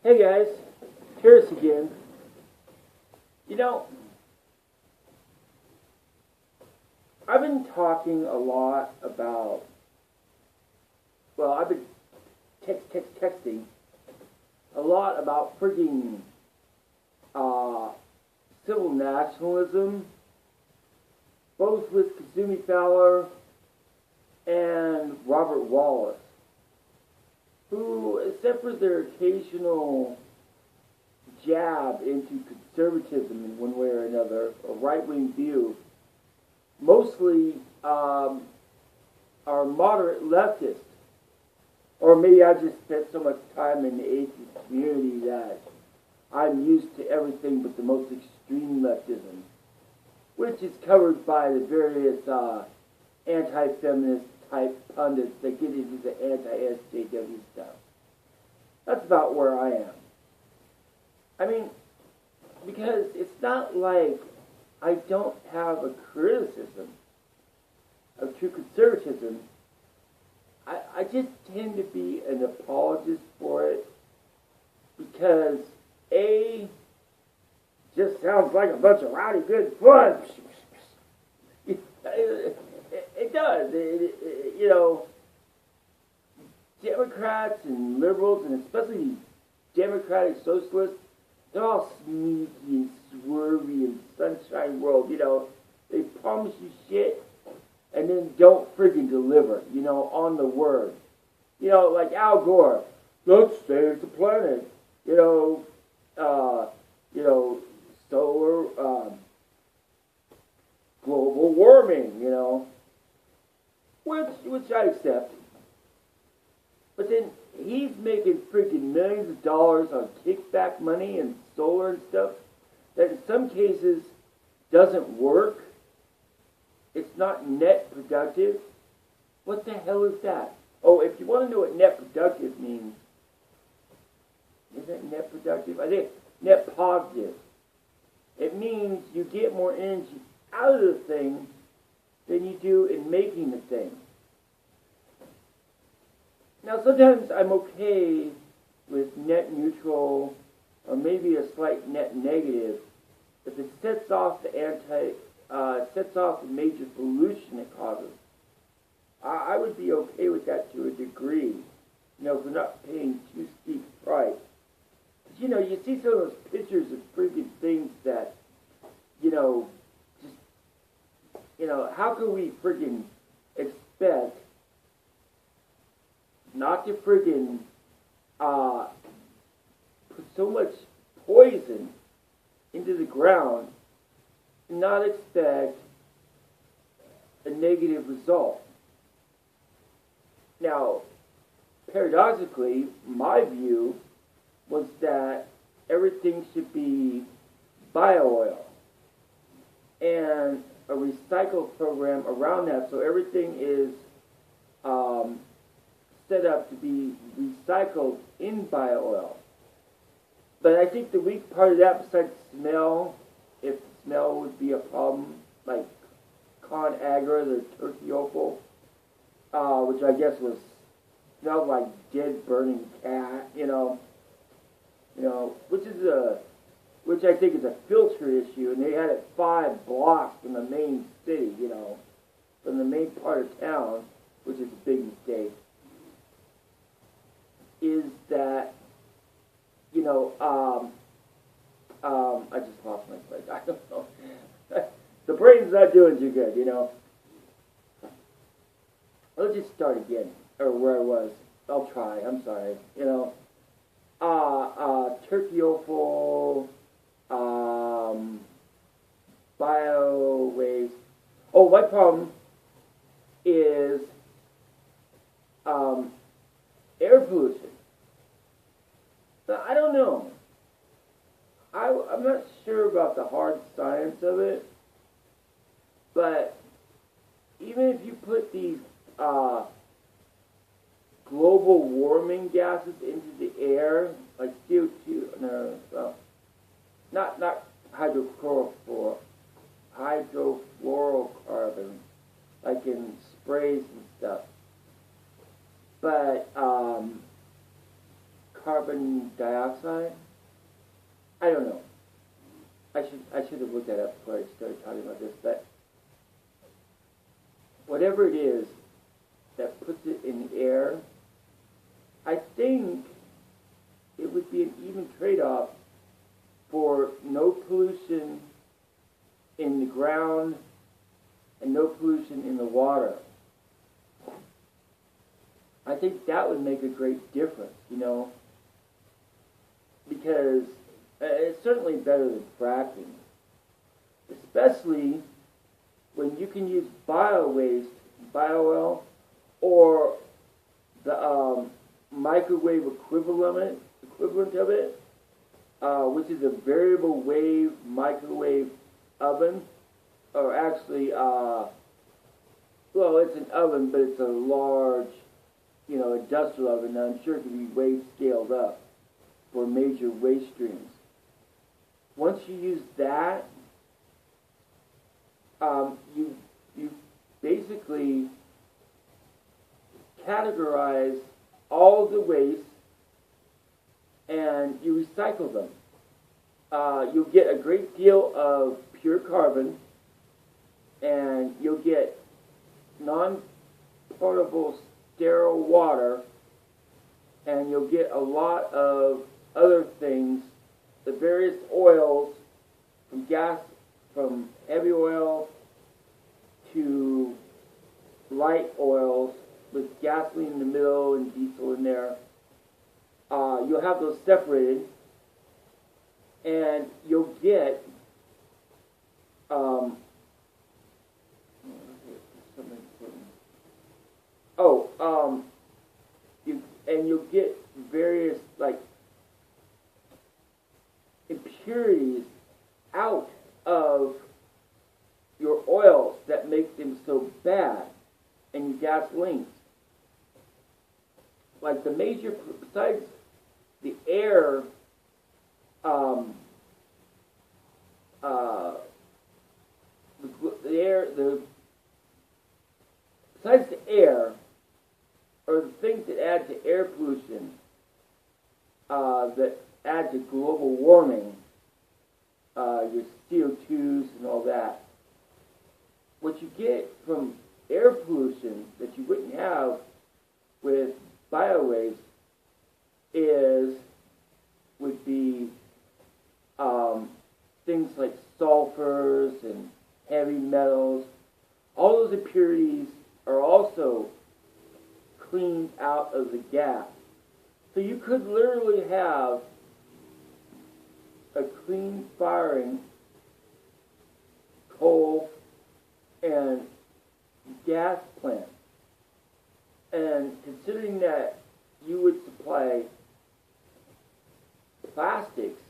Hey guys, here's again. You know, I've been talking a lot about, I've been texting a lot about frigging uh, civil nationalism, both with Kazumi Fowler and Robert Wallace, who, except for their occasional jab into conservatism in one way or another, a right-wing view, mostly are moderate leftists. Or maybe I just spent so much time in the atheist community that I'm used to everything but the most extreme leftism, which is covered by the various anti-feminist type pundits that get into the anti-SJW stuff. That's about where I am. I mean, because it's not like I don't have a criticism of true conservatism. I just tend to be an apologist for it because A, just sounds like a bunch of rowdy good fun. It does. Democrats and liberals, and especially democratic socialists, they're all sneaky and swervy and sunshine world. They promise you shit and then don't friggin' deliver, on the word. Like Al Gore, let's save the planet. Solar, global warming, which I accept. But then he's making freaking millions of dollars on kickback money and solar and stuff that in some cases doesn't work. It's not net productive. What the hell is that? Oh, if you want to know what net productive means, is that net productive? I think net positive. It means you get more energy out of the thing than you do in making the thing. Now, sometimes I'm okay with net neutral or maybe a slight net negative if it sets off the major pollution it causes. I would be okay with that to a degree, if we're not paying too steep price. But, you see some of those pictures of freaking things that, how can we friggin' expect not to friggin' put so much poison into the ground and not expect a negative result? Now, paradoxically, my view was that everything should be bio-oil and a recycle program around that, so everything is set up to be recycled in bio-oil. But I think the weak part of that, besides smell, if the smell would be a problem, like Con Agra, the turkey offal, which I guess smelled like dead burning cat, which I think is a filter issue, and they had it 5 blocks from the main city, from the main part of town, which is a big mistake, is that, I just lost my place. I don't know. The brain's not doing too good, Let's just start again, or where I was. I'll try. I'm sorry. Turkey offal, bio waste. Oh, my problem is air pollution. Now, I don't know. I'm not sure about the hard science of it, but even if you put these global warming gases into the air, like CO2, not hydrofluorocarbon, like in sprays and stuff, but carbon carbon dioxide. I don't know. I should have looked that up before I started talking about this, but whatever it is that puts it in the air, I think it would be an even trade-off for no pollution in the ground and no pollution in the water. I think that would make a great difference, you know, because it's certainly better than fracking, especially when you can use bio-waste, bio-oil, or the microwave equivalent of it, which is a variable wave microwave oven, or actually, well, it's an oven, but it's a large, you know, industrial oven. Now, I'm sure it can be way scaled up for major waste streams. Once you use that, you basically categorize all the waste and you recycle them. You'll get a great deal of pure carbon, and you'll get non-potable sterile water, and you'll get a lot of other things, the various oils, from gas, from heavy oil to light oils with gasoline in the middle and diesel in there. You'll have those separated, and you'll get you'll get various like impurities out of your oils that make them so bad, and your gasolines. Like the major, besides the air, besides the air, or the things that add to air pollution, that add to global warming, your CO2s and all that, what you get from air pollution that you wouldn't have with biowaste would be things like sulfurs and heavy metals. All those impurities are also cleaned out of the gas. So you could literally have a clean firing coal and gas plant. And considering that you would supply plastics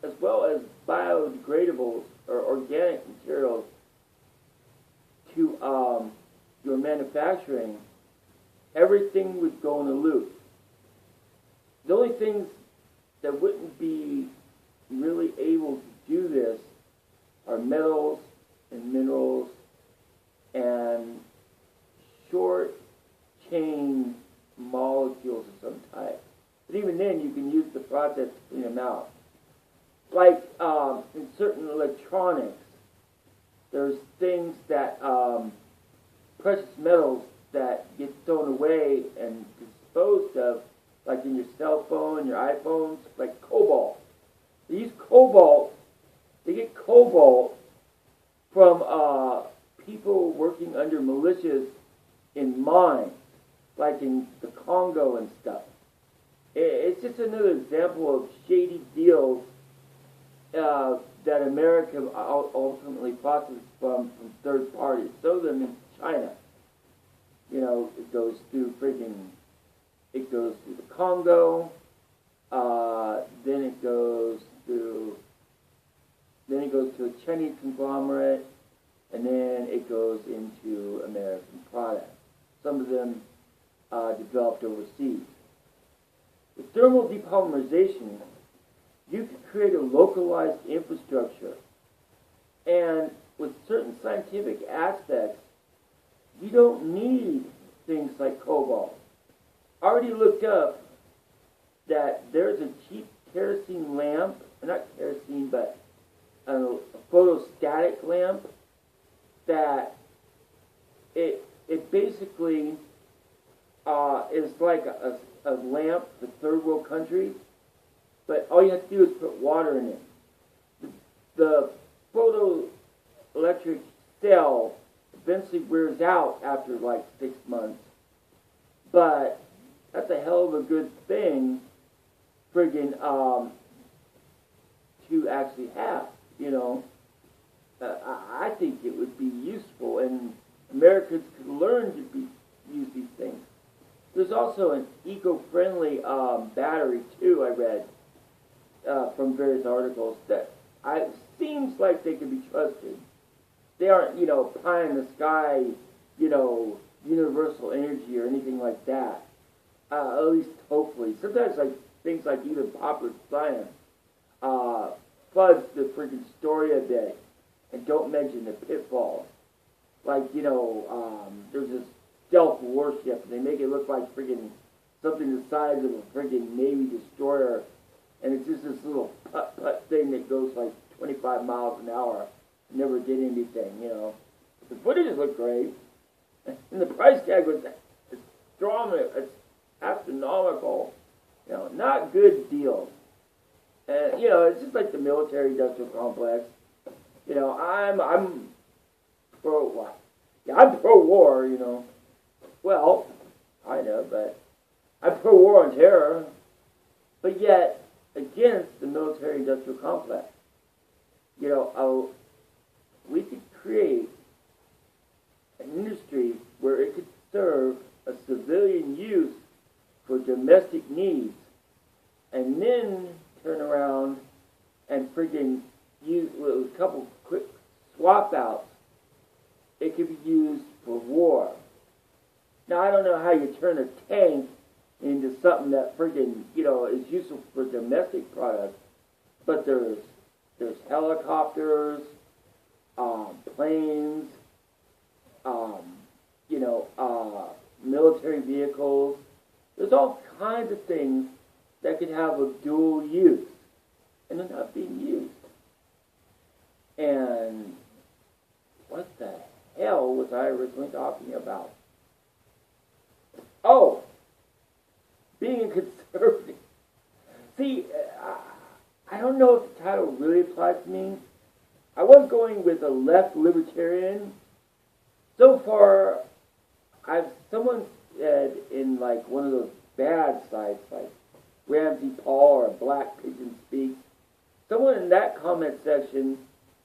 as well as biodegradables or organic materials to your manufacturing, everything would go in a loop. The only things that wouldn't be really able to do this are metals and minerals and short chain molecules of some type. But even then, you can use the process to clean them out. Like in certain electronics, there's things that, precious metals that get thrown away and disposed of, like in your cell phone, your iPhones, like cobalt. They use cobalt, they get cobalt from people working under militias in mines, like in the Congo and stuff. It's just another example of shady deals that America ultimately profits from third parties. So them in China. You know, it goes through the Congo, then it goes to a Chinese conglomerate, and then it goes into American products. Some of them developed overseas. With thermal depolymerization, you can create a localized infrastructure, and with certain scientific aspects, you don't need things like cobalt. I already looked up that there's a cheap kerosene lamp, not kerosene, but a photostatic lamp that it basically is like a lamp for third world countries, but all you have to do is put water in it. The photoelectric cell eventually wears out after like 6 months, but that's a hell of a good thing, friggin' to actually have, you know. I think it would be useful, and Americans could learn to use these things. There's also an eco-friendly battery too. I read from various articles that seems like they can be trusted. They aren't, you know, pie in the sky, you know, universal energy or anything like that. At least hopefully. Sometimes like things like even popular science fudge the freaking story a bit and don't mention the pitfalls. Like, you know, there's this stealth warship, and they make it look like freaking something the size of a freaking Navy destroyer, and it's just this little putt-putt thing that goes like 25 miles an hour. Never did anything, you know. The footage looked great, and the price tag was astronomical. You know, not good deals. And you know, it's just like the military-industrial complex. You know, I'm pro what? Yeah, I'm pro-war. You know, well, kind of, but I'm pro-war on terror, but yet against the military-industrial complex. You know, we could create an industry where it could serve a civilian use for domestic needs, and then turn around and friggin' use, with a couple quick swap outs, it could be used for war. Now, I don't know how you turn a tank into something that friggin', you know, is useful for domestic products, but there's helicopters, planes, you know, military vehicles. There's all kinds of things that could have a dual use, and they're not being used. And what the hell was I originally talking about? Oh, being a conservative. See, I don't know if the title really applies to me. I was going with a left libertarian. So far, someone said in like one of those bad sites, like Ramsey Paul or Black Pigeon Speaks, someone in that comment section,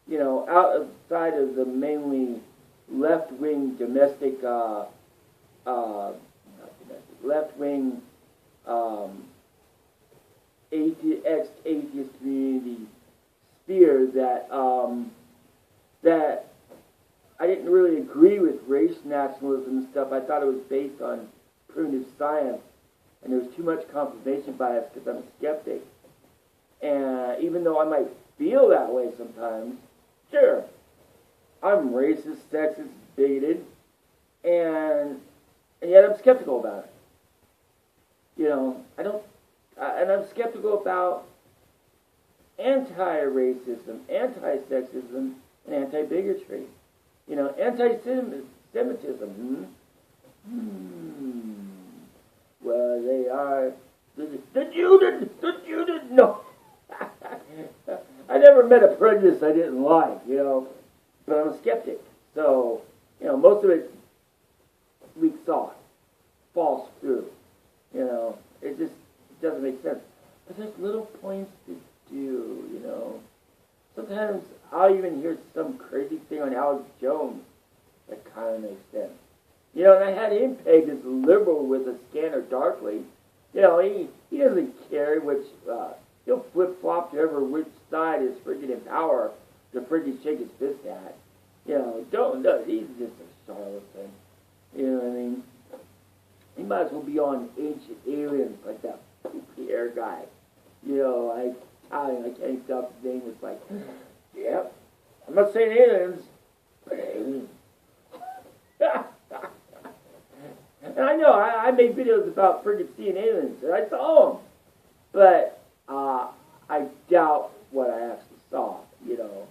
you know, outside of the mainly left-wing domestic, left-wing ex-atheist community sphere that that I didn't really agree with race nationalism and stuff. I thought it was based on primitive science, and there was too much confirmation bias because I'm a skeptic. And even though I might feel that way sometimes, sure, I'm racist, sexist, bigoted, and yet I'm skeptical about it. You know, and I'm skeptical about anti-racism, anti-sexism, and anti-bigotry. You know, anti-Semitism. Well, they are the Jew didn't know. I never met a prejudice I didn't like, you know, but I'm a skeptic. So, you know, most of it leaks off, falls through. You know, it just doesn't make sense. But there's little points to do, you know. Sometimes I'll even hear some crazy thing on Alex Jones that kind of makes sense. You know, and I had him pegged as a liberal with a scanner darkly. You know, he doesn't care which, he'll flip-flop to which side is freaking in power to freaking shake his fist at. You know, he's just a charlatan. You know what I mean? He might as well be on Ancient Aliens like that poopy hair guy. You know, I can't stop his name. It's like, yep, I'm not saying aliens, but aliens. And I know, I made videos about freaking seeing aliens, and I saw them. But I doubt what I actually saw, you know.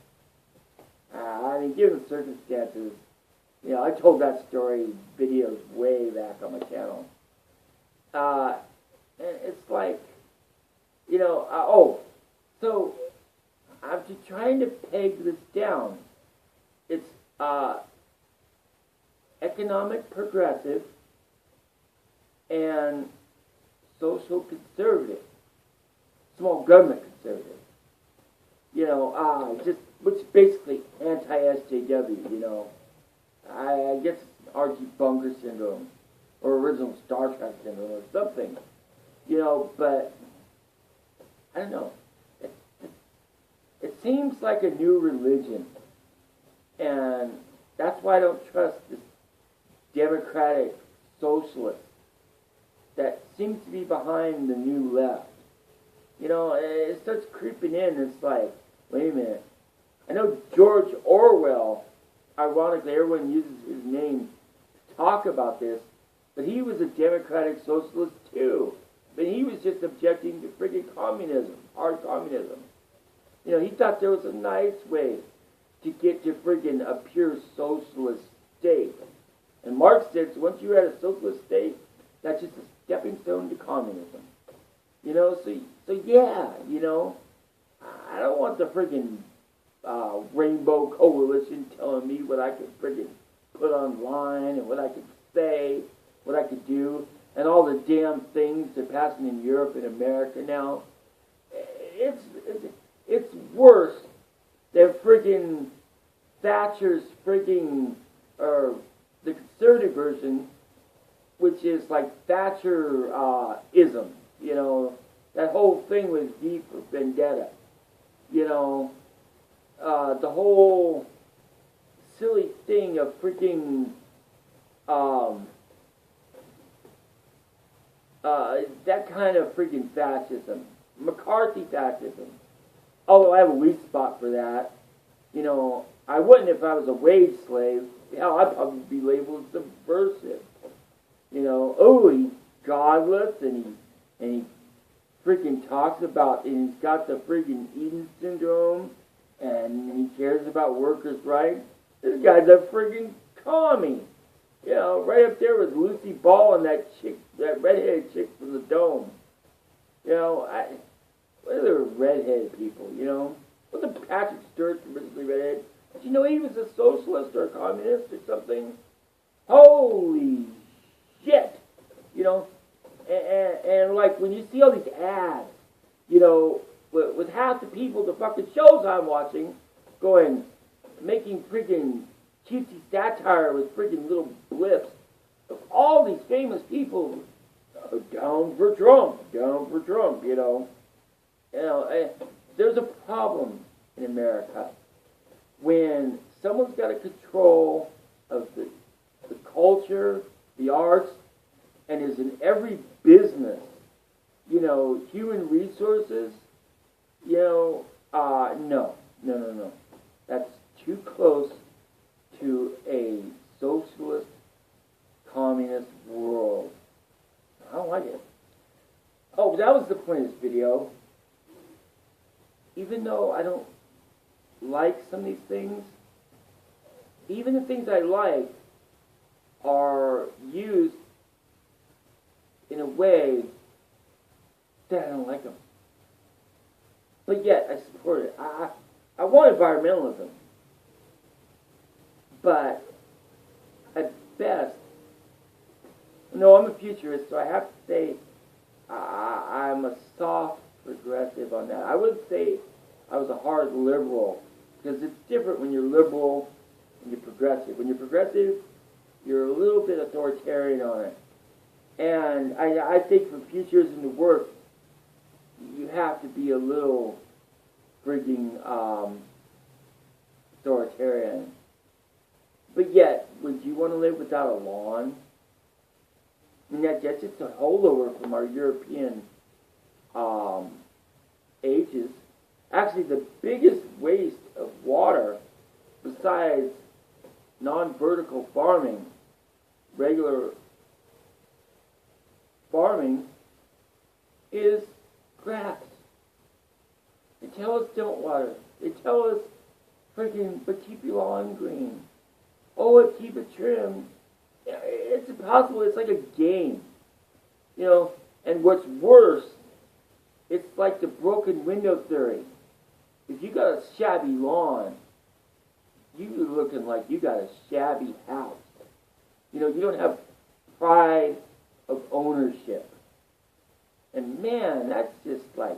I mean, given the circumstances, you know, I told that story videos way back on my channel. And it's like, you know, so I'm just trying to peg this down. It's economic progressive and social conservative, small government conservative. You know, just which is basically anti-SJW. You know, I guess it's Archie Bunker syndrome or original Star Trek syndrome or something. You know, but I don't know. It seems like a new religion, and that's why I don't trust this democratic socialist that seems to be behind the new left. You know, it starts creeping in. It's like, wait a minute. I know George Orwell, ironically, everyone uses his name to talk about this, but he was a democratic socialist too. But he was just objecting to friggin' communism, hard communism. You know, he thought there was a nice way to get to friggin' a pure socialist state. And Marx said, so once you're at a socialist state, that's just a stepping stone to communism. You know, so yeah, you know, I don't want the friggin' Rainbow Coalition telling me what I could friggin' put online and what I could say, what I could do, and all the damn things they're passing in Europe and America now. It's worse than friggin' Thatcher's friggin', or the conservative version, which is like Thatcher-ism. You know, that whole thing was V for Vendetta. You know, the whole silly thing of freaking that kind of freaking fascism, McCarthy fascism. Although I have a weak spot for that. You know, I wouldn't if I was a wage slave. Hell, I'd probably be labeled subversive. You know, oh, he's godless, and he freaking talks about, and he's got the freaking Eden syndrome, and he cares about workers' rights. This guy's a freaking commie. You know, right up there with Lucy Ball and that chick, that redheaded chick from the Dome. You know, what are the redheaded people, you know? Wasn't Patrick Stewart originally redheaded? Did you know he was a socialist or a communist or something? Holy shit! You know? And like, when you see all these ads, you know, with half the people, the fucking shows I'm watching, making freaking cutesy satire with freaking little blips of all these famous people down for Trump, you know. You know, there's a problem in America when someone's got a control of the culture, the arts, and is in every business, you know, human resources, you know, no. That's too close to a socialist, communist world. I don't like it. Oh, that was the point of this video. Even though I don't like some of these things, even the things I like are used in a way that I don't like them. But yet, I support it. I want environmentalism. But at best, no, I'm a futurist, so I have to say I'm a soft progressive on that. I wouldn't say I was a hard liberal, because it's different when you're liberal and you're progressive. When you're progressive, you're a little bit authoritarian on it. And I think for futurism to work, you have to be a little frigging authoritarian. But yet, would you want to live without a lawn? I mean, that's just a holdover from our European ages. Actually, the biggest waste of water, besides non-vertical farming, regular farming, is grass. They tell us don't water. They tell us but keep your lawn green. Oh, keep it trimmed. It's impossible. It's like a game. And what's worse, it's like the broken window theory. If you got a shabby lawn, you're looking like you got a shabby house. You don't have pride of ownership. And man, that's just like,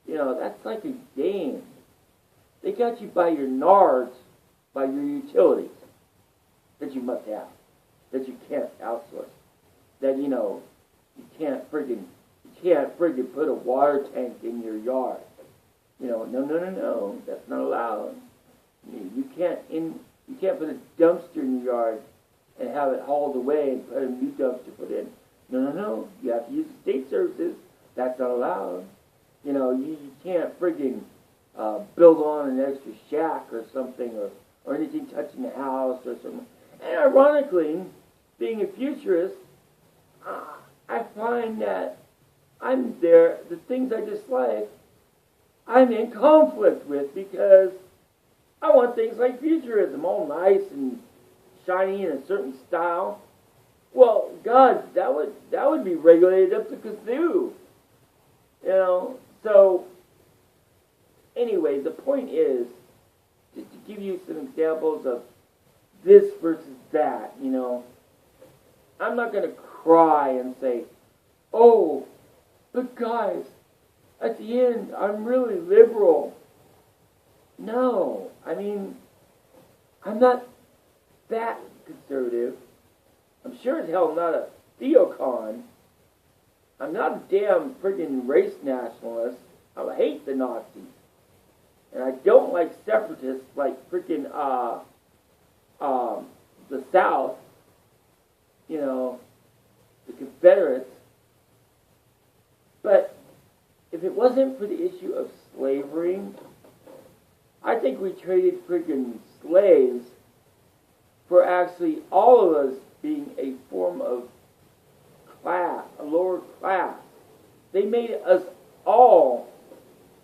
that's like a game. They got you by your nards, by your utilities that you must have, that you can't outsource, that you can't friggin' put a water tank in your yard. No, that's not allowed. You can't put a dumpster in your yard and have it hauled away and put a new dumpster put in. No, you have to use the state services. That's not allowed. You can't friggin' build on an extra shack or something, or anything touching the house or something. And ironically, being a futurist, I find that the things I dislike, I'm in conflict with, because I want things like futurism, all nice and shiny in a certain style. Well, God, that would be regulated up to kazoo. So anyway, the point is, just to give you some examples of this versus that, I'm not going to cry and say, oh, but guys, at the end, I'm really liberal. No, I'm not that conservative. I'm sure as hell not a theocon. I'm not a damn friggin' race nationalist. I hate the Nazis. And I don't like separatists like friggin' the South, the Confederates. But if it wasn't for the issue of slavery, I think we traded friggin' slaves for actually all of us being a form of class, a lower class. They made us all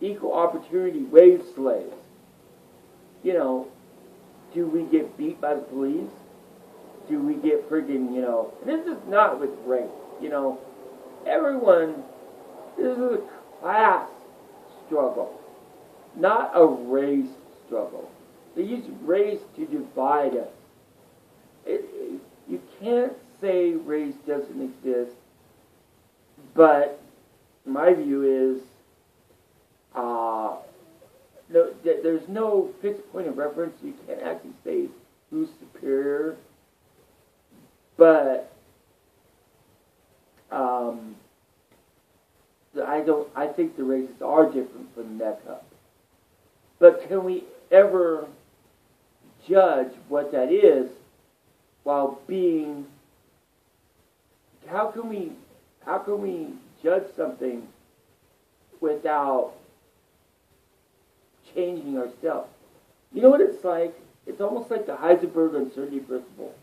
equal opportunity wage slaves. Do we get beat by the police? Do we get friggin', and this is not with race, everyone, this is a class struggle, not a race struggle. They use race to divide us. You can't say race doesn't exist, but my view is there's no fixed point of reference. You can't actually say who's superior, but I think the races are different from the neck up. But can we ever judge what that is while being? How can we judge something without changing ourselves? You know what it's like? It's almost like the Heisenberg uncertainty principle.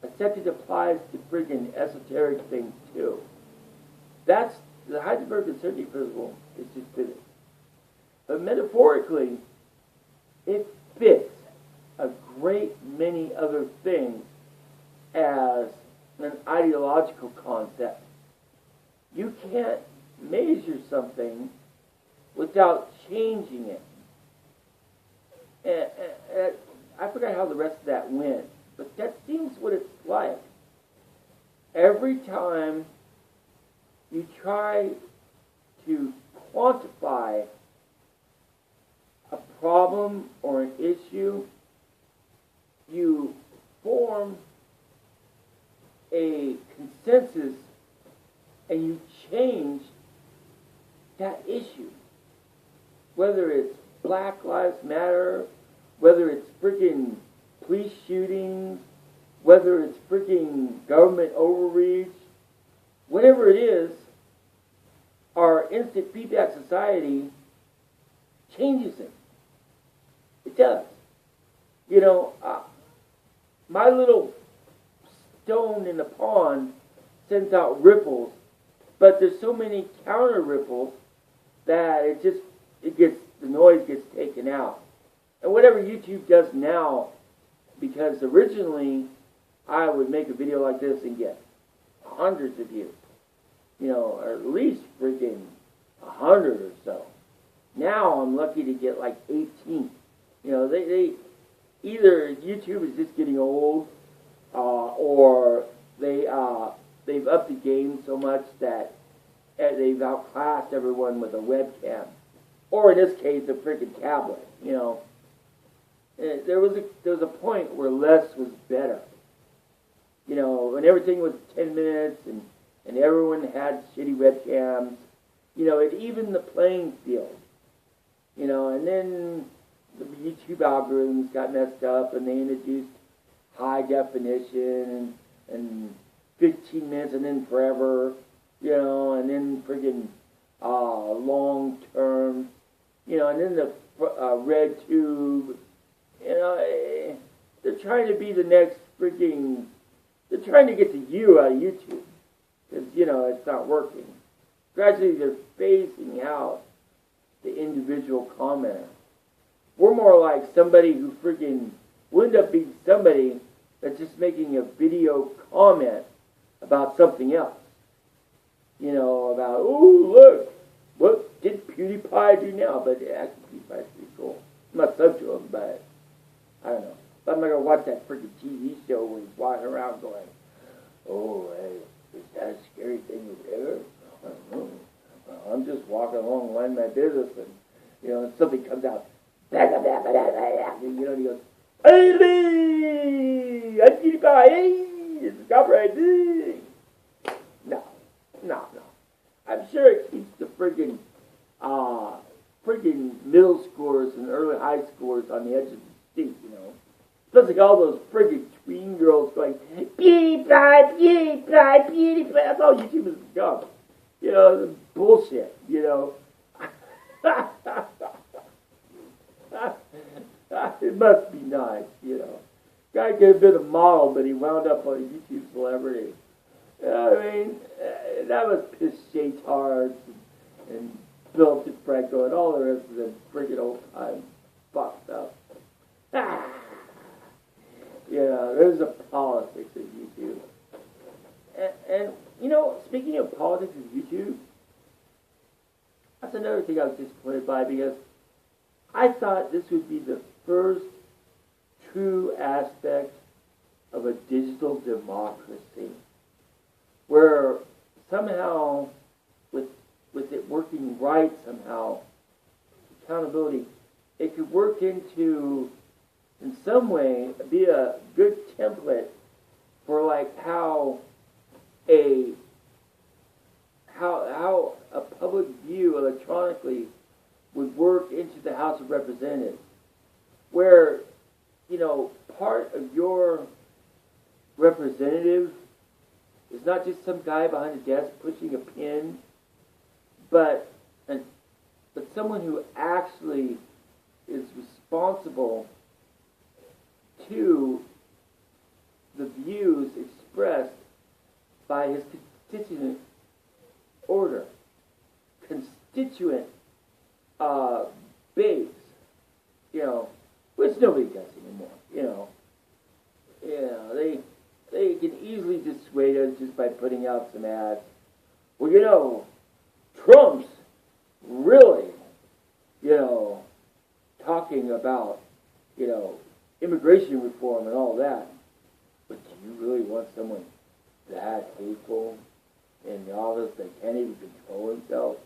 Except it applies to friggin' esoteric things too. That's the Heisenberg uncertainty principle is just physics. But metaphorically, it fits a great many other things as an ideological concept. You can't measure something without changing it. And I forgot how the rest of that went, but that seems what it's like. Every time you try to quantify a problem or an issue, you form a consensus and you change that issue. Whether it's Black Lives Matter, whether it's freaking police shootings, whether it's freaking government overreach, whatever it is, our instant feedback society changes it. It does. My little stone in the pond sends out ripples But there's so many counter ripples that the noise gets taken out. And whatever YouTube does now, because originally I would make a video like this and get hundreds of views, or at least freaking 100 or so. Now I'm lucky to get like 18. They either YouTube is just getting old, or they've upped the game so much that they've outclassed everyone with a webcam, or in this case, a freaking tablet. There was a point where less was better. When everything was 10 minutes and everyone had shitty webcams, it evened the playing field. And then the YouTube algorithms got messed up and they introduced high definition and 15 minutes and then forever, and then friggin' long term, and then the red tube, they're trying to be the next friggin', they're trying to get the U out of YouTube, because, it's not working. Gradually they're phasing out the individual commenter. We're more like somebody who friggin' will end up being somebody that's just making a video comment about something else. About, oh, look, what did PewDiePie do now? But actually, PewDiePie's pretty cool. I'm not sub to him, but I don't know. But I'm not going to watch that freaking TV show where he's walking around going, oh, hey, is that a scary thing over there? I don't know. I'm just walking along, minding my business, and, something comes out, and he goes, hey, I'm PewDiePie, hey, it's copyright, No. I'm sure it keeps the friggin' middle scores and early high scores on the edge of the seat, Especially all those friggin' tween girls going, PewDiePie, that's all YouTube has become. Bullshit, It must be nice, Guy could have been a model, but he wound up a YouTube celebrity. That was Piss Shaytards and Bill DeFranco and all the rest of the friggin' old time fucked up. There's the politics of YouTube. And speaking of politics of YouTube, that's another thing I was disappointed by, because I thought this would be the first true aspect of a digital democracy, where somehow, with it working right somehow, accountability, it could work into, in some way, be a good template for like how a public view electronically would work into the House of Representatives, where, part of your representative is not just some guy behind a desk pushing a pin, but someone who actually is responsible to the views expressed by his constituent base, which nobody does anymore, they can easily dissuade us just by putting out some ads. Well, Trump's really, talking about, immigration reform and all that. But do you really want someone that hateful in the office that can't even control himself?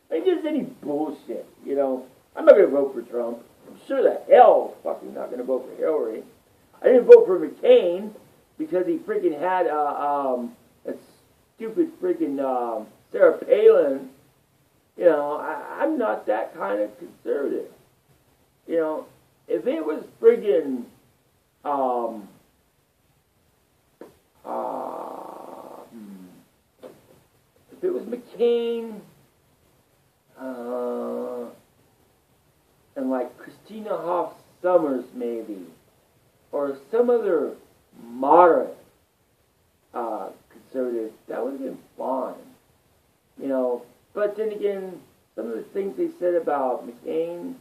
Just any bullshit, I'm not going to vote for Trump. I'm sure the hell fucking not going to vote for Hillary. I didn't vote for McCain because he freaking had a stupid freaking Sarah Palin. I'm not that kind of conservative. If it was friggin' if it was McCain, and like Christina Hoff Sommers maybe, or some other moderate conservative, that would have been fine. You know, but then again, some of the things they said about McCain,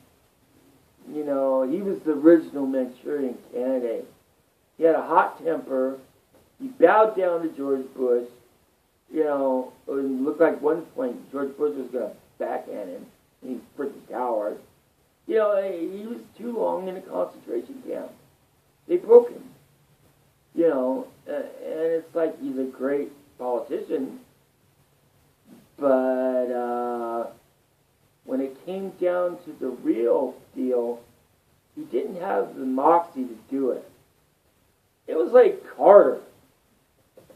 you know, he was the original Manchurian candidate. He had a hot temper. He bowed down to George Bush. You know, it looked like one point George Bush was going to backhand him. And he's a freaking coward. You know, he was too long in a concentration camp. They broke him. You know, and it's like he's a great politician. But when it came down to the real deal, he didn't have the moxie to do it. It was like Carter.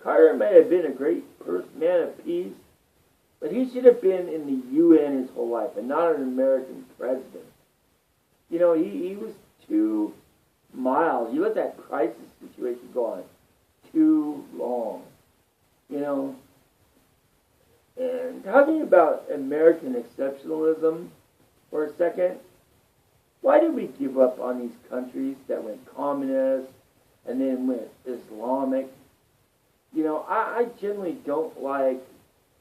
Carter may have been a great man of peace, but he should have been in the UN his whole life and not an American president. You know, he was too mild. You let that crisis situation go on too long. You know, and talking about American exceptionalism for a second, why did we give up on these countries that went communist and then went Islamic? You know, I generally don't like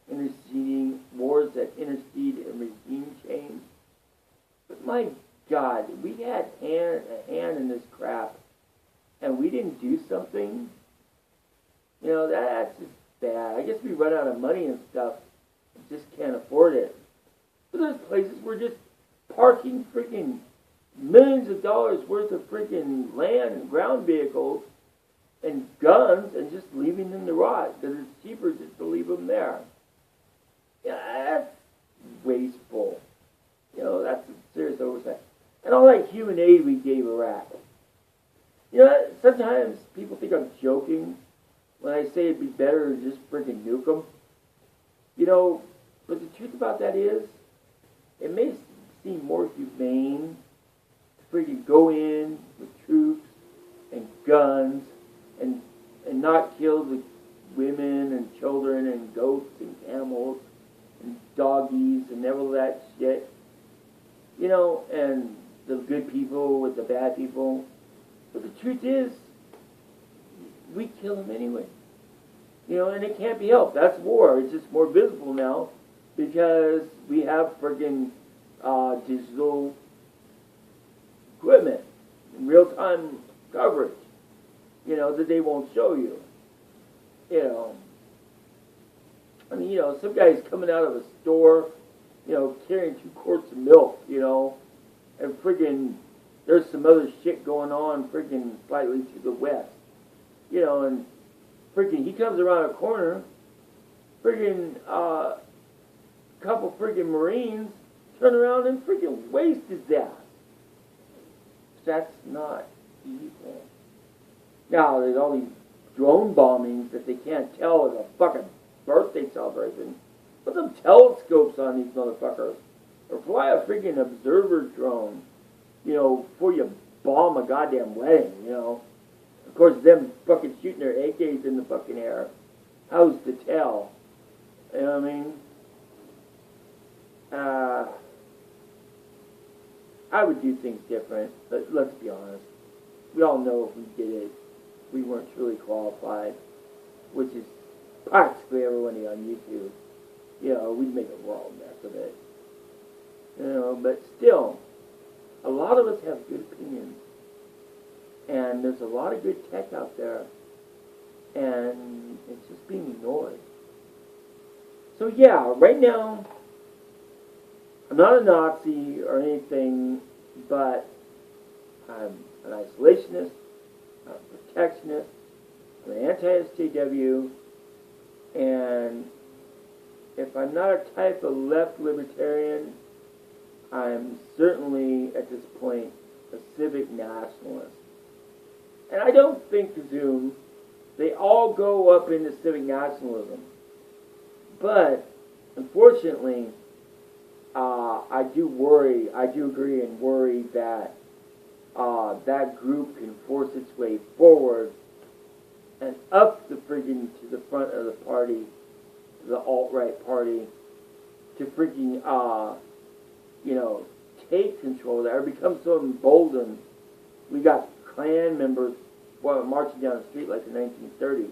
interceding wars that intercede in regime change. But my God, we had a hand in this crap, and we didn't do something. You know, that's just bad. I guess we run out of money and stuff and just can't afford it. But there's places we're just parking freaking millions of dollars worth of freaking land and ground vehicles and guns and just leaving them to rot because it's cheaper just to leave them there. Yeah, that's wasteful. You know, that's a serious oversight. And all that human aid we gave Iraq. You know, sometimes people think I'm joking when I say it'd be better to just freaking nuke them. You know, but the truth about that is, it may seem more humane to freaking go in with troops and guns and not kill the women and children and goats and camels and doggies and all that shit. You know, and the good people with the bad people. But the truth is, we kill them anyway. You know, and it can't be helped. That's war. It's just more visible now because we have friggin' digital equipment and real-time coverage, you know, that they won't show you. You know, I mean, you know, some guy's coming out of a store, you know, carrying 2 quarts of milk, you know, and friggin' there's some other shit going on friggin' slightly to the west, you know, and friggin' he comes around a corner, friggin' couple friggin' Marines turn around and friggin' waste his ass. That's not evil. Now, there's all these drone bombings that they can't tell is a fucking birthday celebration. Put some telescopes on these motherfuckers. Or fly a freaking observer drone, you know, before you bomb a goddamn wedding, you know. Of course, them fucking shooting their AKs in the fucking air. How's to tell? You know what I mean? I would do things different, but let's be honest. We all know if we did it, we weren't truly qualified, which is practically everybody on YouTube. You know, we'd make a world mess of it. You know, but still, a lot of us have good opinions. And there's a lot of good tech out there. And it's just being ignored. So yeah, right now, I'm not a Nazi or anything, but I'm an isolationist, I'm a protectionist, I'm an anti-SJW, and if I'm not a type of left libertarian, I'm certainly, at this point, a civic nationalist. And I don't think, Zoom, they all go up into civic nationalism. But, unfortunately, I do agree and worry that that group can force its way forward and up the friggin' to the front of the party, the alt-right party, to freaking, you know, take control there, become so emboldened. We got Klan members marching down the street like the 1930s.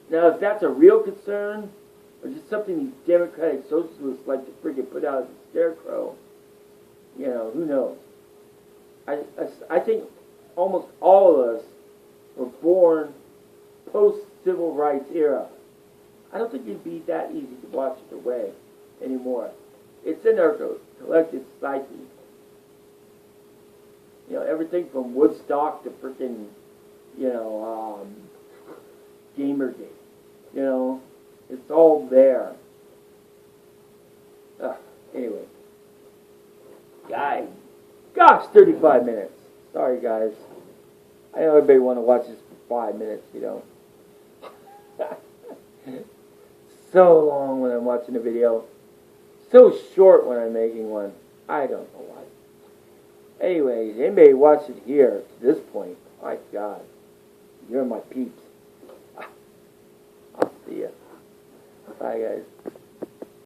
Now, if that's a real concern, or just something these democratic socialists like to freaking put out as a scarecrow. You know, who knows? I think almost all of us were born post-civil rights era. I don't think it'd be that easy to wash it away anymore. It's in our collective psyche. You know, everything from Woodstock to freaking, Gamergate. You know, it's all there. Anyway. Gosh, 35 minutes. Sorry, guys. I know everybody want to watch this for 5 minutes, you know. So long when I'm watching a video. So short when I'm making one. I don't know why. Anyways, anybody watch it here to this point, my God, you're my peeps. I'll see ya. Bye, guys.